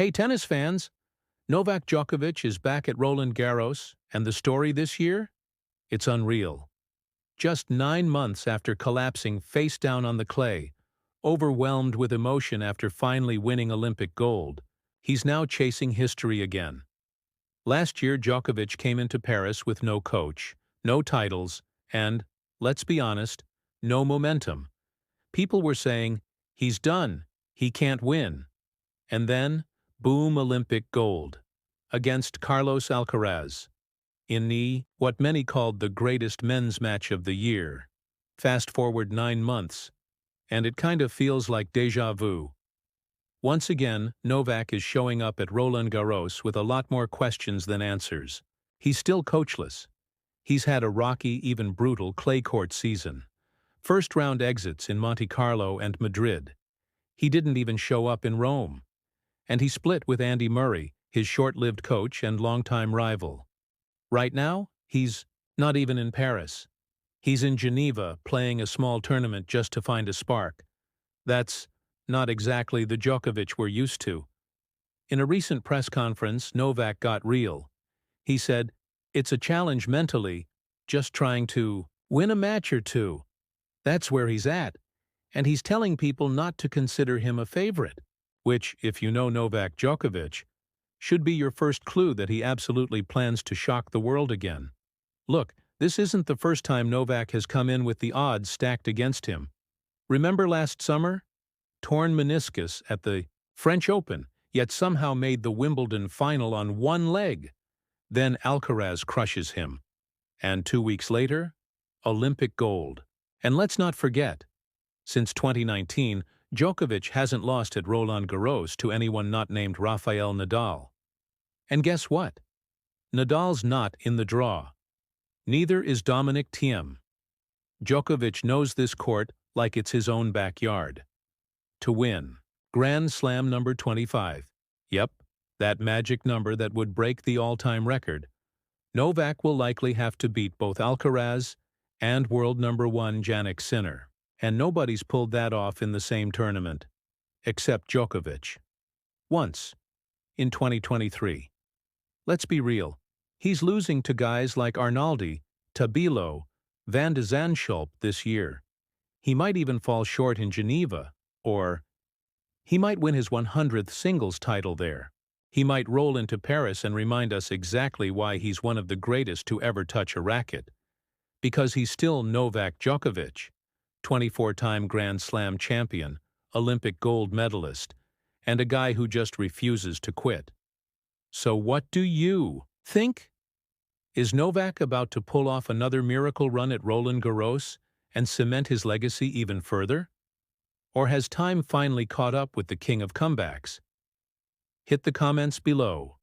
Hey tennis fans! Novak Djokovic is back at Roland Garros, and the story this year? It's unreal. Just 9 months after collapsing face down on the clay, overwhelmed with emotion after finally winning Olympic gold, he's now chasing history again. Last year Djokovic came into Paris with no coach, no titles, and, let's be honest, no momentum. People were saying, he's done, he can't win. And then, boom, Olympic gold. Against Carlos Alcaraz. In what many called the greatest men's match of the year. Fast forward 9 months, and it kind of feels like déjà vu. Once again, Novak is showing up at Roland Garros with a lot more questions than answers. He's still coachless. He's had a rocky, even brutal clay court season. First-round exits in Monte Carlo and Madrid. He didn't even show up in Rome. And he split with Andy Murray, his short-lived coach and longtime rival. Right now, he's not even in Paris. He's in Geneva playing a small tournament just to find a spark. That's not exactly the Djokovic we're used to. In a recent press conference, Novak got real. He said, "It's a challenge mentally, just trying to win a match or two." That's where he's at. And he's telling people not to consider him a favorite, which, if you know Novak Djokovic, should be your first clue that he absolutely plans to shock the world again. Look, this isn't the first time Novak has come in with the odds stacked against him. Remember last summer? Torn meniscus at the French Open, yet somehow made the Wimbledon final on one leg. Then Alcaraz crushes him. And 2 weeks later, Olympic gold. And let's not forget, since 2019, Djokovic hasn't lost at Roland Garros to anyone not named Rafael Nadal. And guess what? Nadal's not in the draw. Neither is Dominic Thiem. Djokovic knows this court like it's his own backyard. To win, Grand Slam number 25. Yep, that magic number that would break the all-time record. Novak will likely have to beat both Alcaraz and world number 1 Jannik Sinner. And nobody's pulled that off in the same tournament. Except Djokovic. Once. In 2023. Let's be real. He's losing to guys like Arnaldi, Tabilo, Van de Zandschulp this year. He might even fall short in Geneva, or he might win his 100th singles title there. He might roll into Paris and remind us exactly why he's one of the greatest to ever touch a racket. Because he's still Novak Djokovic. 24-time Grand Slam champion, Olympic gold medalist, and a guy who just refuses to quit. So what do you think? Is Novak about to pull off another miracle run at Roland Garros and cement his legacy even further? Or has time finally caught up with the king of comebacks? Hit the comments below.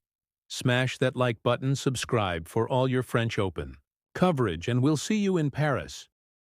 Smash that like button, subscribe for all your French Open coverage, and we'll see you in Paris.